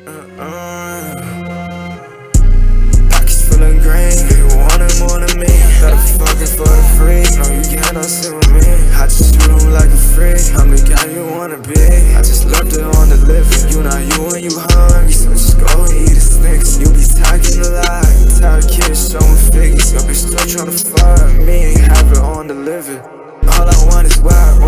Pockets full of green, you want it more than me. Better fuck it for the free. No, you cannot sit with me. I just treat them like a freak. I'm the guy you wanna be. I just left it on the living. You not you when you hungry, so just go and eat a Snickers. You be talking a lot, tired kids showing figures. Your bitch still tryna fuck me, have it on the living. All I want is wild,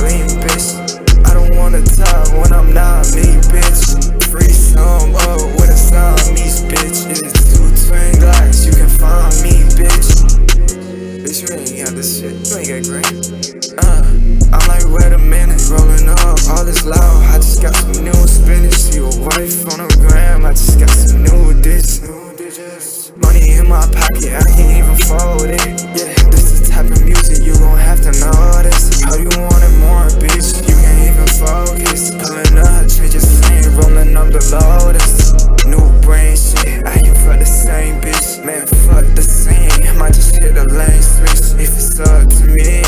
lean bitch. I don't wanna talk when I'm not me, bitch. Free some up with a Siamese bitch. It's two twin glocks, you can find me, bitch. Bitch, you ain't got this shit, you ain't got green. I'm like, wait a minute, rolling up, all this loud. I just got some new spinach. See your wife on the gram, I just got some new digits. Money in my pocket, I can't even fold it. Yeah, this the type of music you gon' have to notice. How you want it more, bitch? You can't even focus. Pulling up, change your scene, rolling up the Lotus. New brain shit, I ain't for the same bitch. Man, fuck the same, might just hit a lane switch. If it's up to me,